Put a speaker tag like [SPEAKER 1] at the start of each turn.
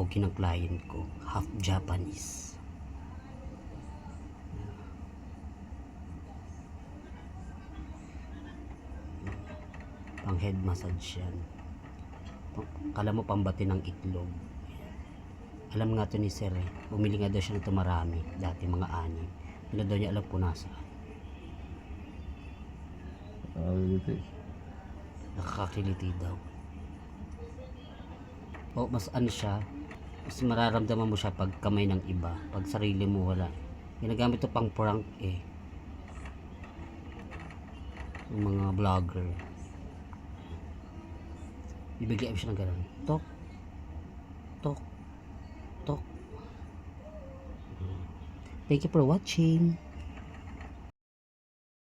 [SPEAKER 1] pogi ng client ko, half Japanese. Pang head massage yan. Kala mo pambati ng itlog. Alam nga to ni sir eh. Bumili nga daw siya nito marami. Dati mga 6. Wala daw niya alam kung nasaan. Nakakakiliti daw. O mas ano siya, mas mararamdaman mo siya pag kamay ng iba. Pag sarili mo wala. Ginagamit to pang prank eh. Yung mga vlogger. Bibigyan mo siya ng gano'n. Tok. Tok. Tok. Thank you for watching.